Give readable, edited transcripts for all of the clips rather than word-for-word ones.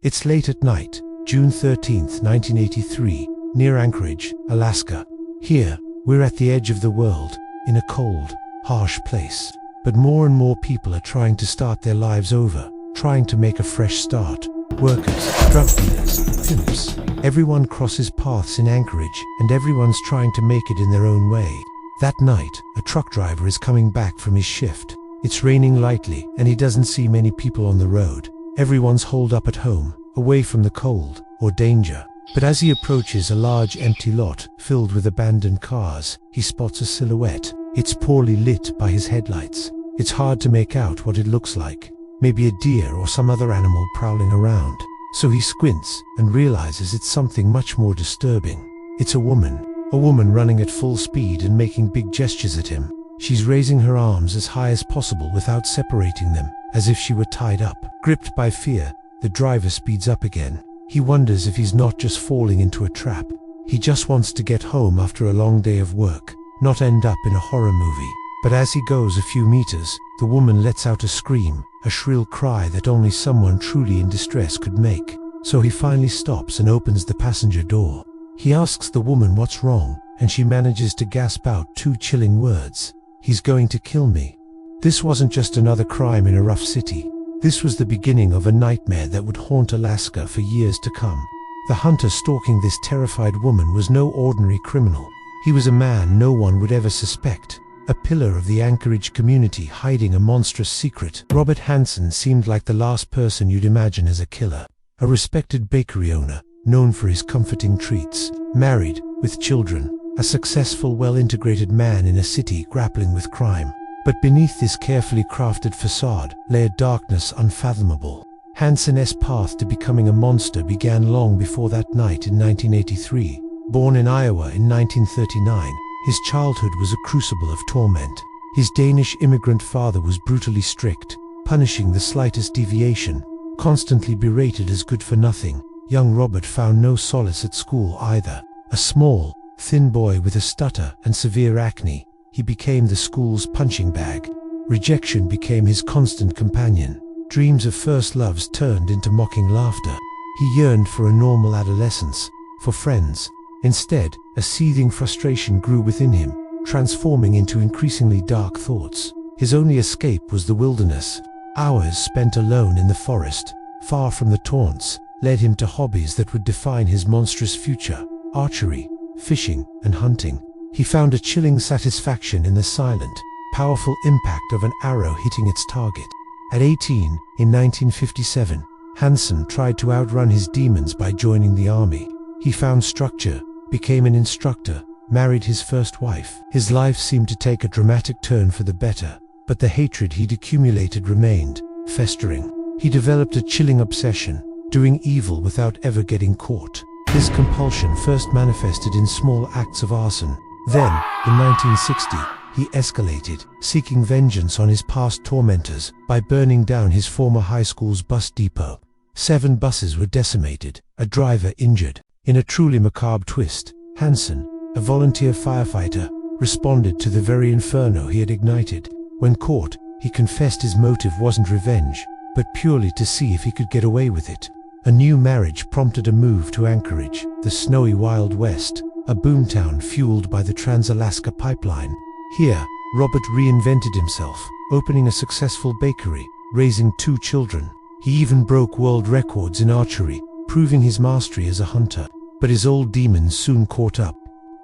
It's late at night, June 13th, 1983, near Anchorage, Alaska. Here, we're at the edge of the world, in a cold, harsh place. But more and more people are trying to start their lives over, trying to make a fresh start. Workers, drug dealers, pimps. Everyone crosses paths in Anchorage, and everyone's trying to make it in their own way. That night, a truck driver is coming back from his shift. It's raining lightly, and he doesn't see many people on the road. Everyone's holed up at home, away from the cold or danger. But as he approaches a large empty lot filled with abandoned cars, he spots a silhouette. It's poorly lit by his headlights. It's hard to make out what it looks like. Maybe a deer or some other animal prowling around. So he squints and realizes it's something much more disturbing. It's a woman running at full speed and making big gestures at him. She's raising her arms as high as possible without separating them, as if she were tied up. Gripped by fear, the driver speeds up again. He wonders if he's not just falling into a trap. He just wants to get home after a long day of work, not end up in a horror movie. But as he goes a few meters, the woman lets out a scream, a shrill cry that only someone truly in distress could make. So he finally stops and opens the passenger door. He asks the woman what's wrong, and she manages to gasp out two chilling words. "He's going to kill me." This wasn't just another crime in a rough city. This was the beginning of a nightmare that would haunt Alaska for years to come. The hunter stalking this terrified woman was no ordinary criminal. He was a man no one would ever suspect, a pillar of the Anchorage community hiding a monstrous secret. Robert Hansen seemed like the last person you'd imagine as a killer. A respected bakery owner, known for his comforting treats, married, with children, a successful, well-integrated man in a city grappling with crime. But beneath this carefully crafted facade lay a darkness unfathomable. Hansen's path to becoming a monster began long before that night in 1983. Born in Iowa in 1939, his childhood was a crucible of torment. His Danish immigrant father was brutally strict, punishing the slightest deviation. Constantly berated as good for nothing, young Robert found no solace at school either. A small, thin boy with a stutter and severe acne, he became the school's punching bag. Rejection became his constant companion. Dreams of first loves turned into mocking laughter. He yearned for a normal adolescence, for friends. Instead, a seething frustration grew within him, transforming into increasingly dark thoughts. His only escape was the wilderness. Hours spent alone in the forest, far from the taunts, led him to hobbies that would define his monstrous future: archery, fishing, and hunting. He found a chilling satisfaction in the silent, powerful impact of an arrow hitting its target. At 18, in 1957, Hansen tried to outrun his demons by joining the army. He found structure, became an instructor, married his first wife. His life seemed to take a dramatic turn for the better, but the hatred he'd accumulated remained, festering. He developed a chilling obsession, doing evil without ever getting caught. This compulsion first manifested in small acts of arson. Then, in 1960, he escalated, seeking vengeance on his past tormentors by burning down his former high school's bus depot. 7 buses were decimated, a driver injured. In a truly macabre twist, Hansen, a volunteer firefighter, responded to the very inferno he had ignited. When caught, he confessed his motive wasn't revenge, but purely to see if he could get away with it. A new marriage prompted a move to Anchorage, the snowy Wild West, a boomtown fueled by the Trans-Alaska Pipeline. Here, Robert reinvented himself, opening a successful bakery, raising 2 children. He even broke world records in archery, proving his mastery as a hunter. But his old demons soon caught up.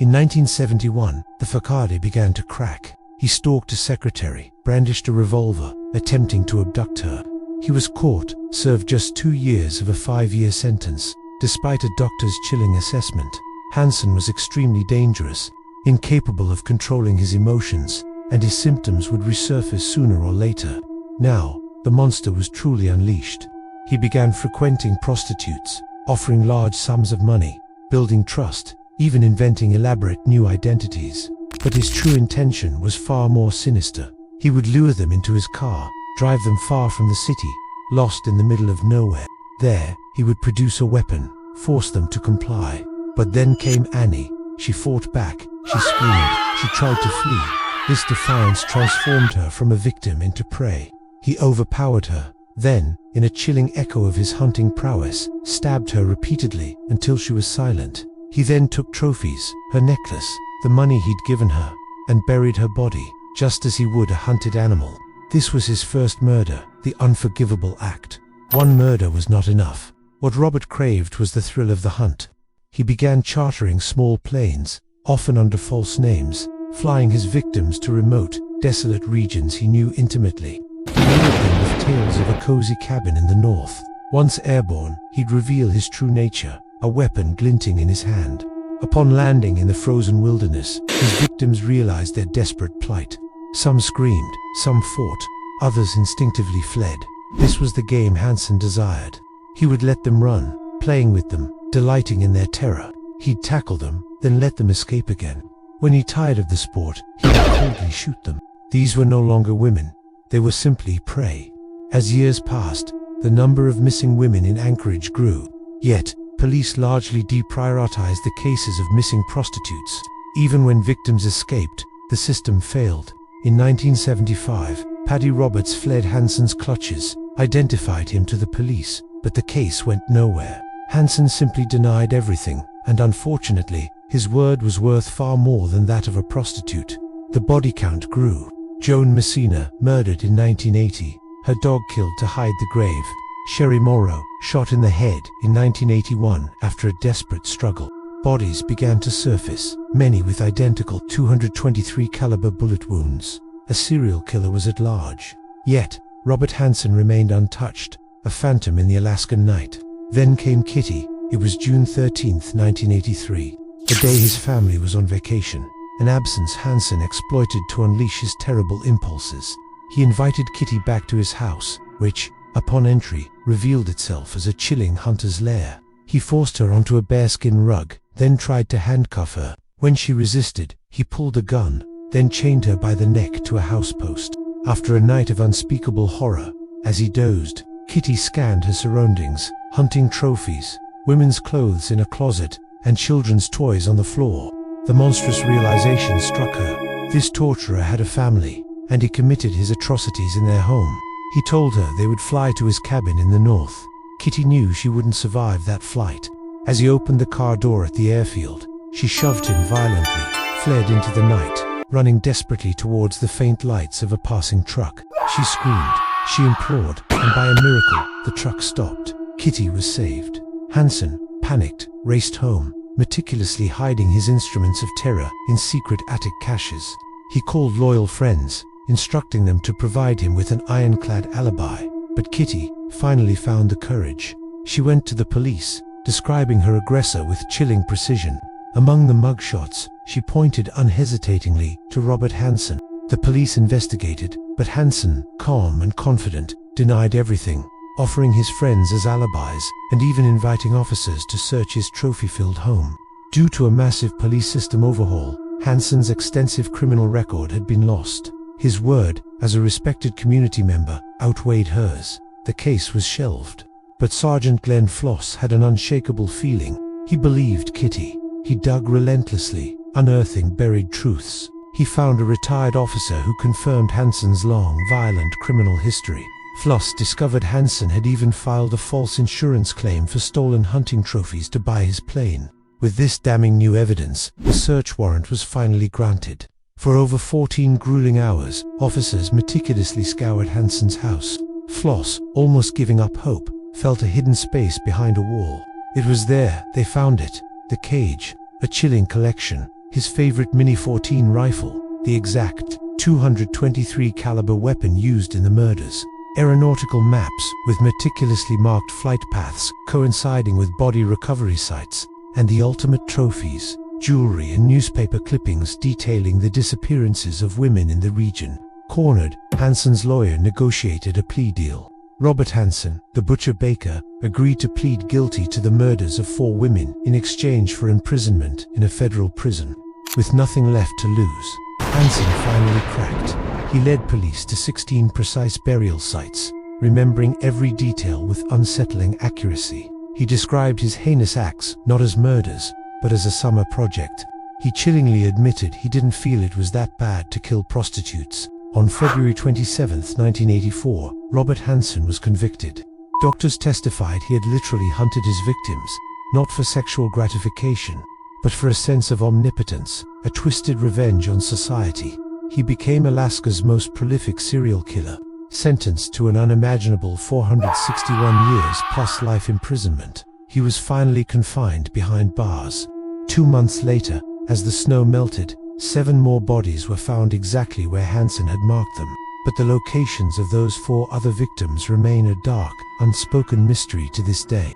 In 1971, the facade began to crack. He stalked a secretary, brandished a revolver, attempting to abduct her. He was caught, served just 2 years of a 5-year sentence. Despite a doctor's chilling assessment, Hansen was extremely dangerous, incapable of controlling his emotions, and his symptoms would resurface sooner or later. Now, the monster was truly unleashed. He began frequenting prostitutes, offering large sums of money, building trust, even inventing elaborate new identities. But his true intention was far more sinister. He would lure them into his car, drive them far from the city, lost in the middle of nowhere. There, he would produce a weapon, force them to comply. But then came Annie. She fought back, she screamed, she tried to flee. This defiance transformed her from a victim into prey. He overpowered her, Then, in a chilling echo of his hunting prowess, stabbed her repeatedly until she was silent. He then took trophies, her necklace, the money he'd given her, and buried her body, just as he would a hunted animal. This was his first murder, the unforgivable act. One murder was not enough. What Robert craved was the thrill of the hunt. He began chartering small planes, often under false names, flying his victims to remote, desolate regions he knew intimately. He lured them with tales of a cozy cabin in the north. Once airborne, he'd reveal his true nature, a weapon glinting in his hand. Upon landing in the frozen wilderness, his victims realized their desperate plight. Some screamed, some fought, others instinctively fled. This was the game Hansen desired. He would let them run, playing with them, delighting in their terror. He'd tackle them, then let them escape again. When he tired of the sport, he would coldly shoot them. These were no longer women. They were simply prey. As years passed, the number of missing women in Anchorage grew. Yet, police largely deprioritized the cases of missing prostitutes. Even when victims escaped, the system failed. In 1975, Paddy Roberts fled Hansen's clutches, identified him to the police, but the case went nowhere. Hansen simply denied everything, and unfortunately, his word was worth far more than that of a prostitute. The body count grew. Joan Messina, murdered in 1980, her dog killed to hide the grave. Sherry Morrow, shot in the head in 1981 after a desperate struggle. Bodies began to surface, many with identical 223 caliber bullet wounds. A serial killer was at large. Yet, Robert Hansen remained untouched, a phantom in the Alaskan night. Then came Kitty. It was June 13, 1983, the day his family was on vacation, an absence Hansen exploited to unleash his terrible impulses. He invited Kitty back to his house, which, upon entry, revealed itself as a chilling hunter's lair. He forced her onto a bearskin rug, then tried to handcuff her. When she resisted, he pulled a gun, then chained her by the neck to a house post. After a night of unspeakable horror, as he dozed, Kitty scanned her surroundings, hunting trophies, women's clothes in a closet, and children's toys on the floor. The monstrous realization struck her. This torturer had a family, and he committed his atrocities in their home. He told her they would fly to his cabin in the north. Kitty knew she wouldn't survive that flight. As he opened the car door at the airfield, she shoved him violently, fled into the night, running desperately towards the faint lights of a passing truck. She screamed, she implored, and by a miracle, the truck stopped. Kitty was saved. Hansen, panicked, raced home, meticulously hiding his instruments of terror in secret attic caches. He called loyal friends, instructing them to provide him with an ironclad alibi. But Kitty finally found the courage. She went to the police, describing her aggressor with chilling precision. Among the mugshots, she pointed unhesitatingly to Robert Hansen. The police investigated, but Hansen, calm and confident, denied everything, offering his friends as alibis and even inviting officers to search his trophy-filled home. Due to a massive police system overhaul, Hansen's extensive criminal record had been lost. His word, as a respected community member, outweighed hers. The case was shelved. But Sergeant Glenn Floss had an unshakable feeling. He believed Kitty. He dug relentlessly, unearthing buried truths. He found a retired officer who confirmed Hansen's long, violent criminal history. Floss discovered Hansen had even filed a false insurance claim for stolen hunting trophies to buy his plane. With this damning new evidence, the search warrant was finally granted. For over 14 grueling hours, officers meticulously scoured Hansen's house. Floss, almost giving up hope, felt a hidden space behind a wall. It was there, they found it. The cage, a chilling collection, his favorite Mini-14 rifle, the exact 223 caliber weapon used in the murders. Aeronautical maps with meticulously marked flight paths coinciding with body recovery sites, and the ultimate trophies, jewelry and newspaper clippings detailing the disappearances of women in the region. Cornered, Hansen's lawyer negotiated a plea deal. Robert Hansen, the butcher-baker, agreed to plead guilty to the murders of 4 women in exchange for imprisonment in a federal prison. With nothing left to lose, Hansen finally cracked. He led police to 16 precise burial sites, remembering every detail with unsettling accuracy. He described his heinous acts not as murders, but as a summer project. He chillingly admitted he didn't feel it was that bad to kill prostitutes. On February 27, 1984, Robert Hansen was convicted. Doctors testified he had literally hunted his victims, not for sexual gratification, but for a sense of omnipotence, a twisted revenge on society. He became Alaska's most prolific serial killer, sentenced to an unimaginable 461 years plus life imprisonment. He was finally confined behind bars. 2 months later, as the snow melted, 7 more bodies were found exactly where Hansen had marked them. But the locations of those 4 other victims remain a dark, unspoken mystery to this day.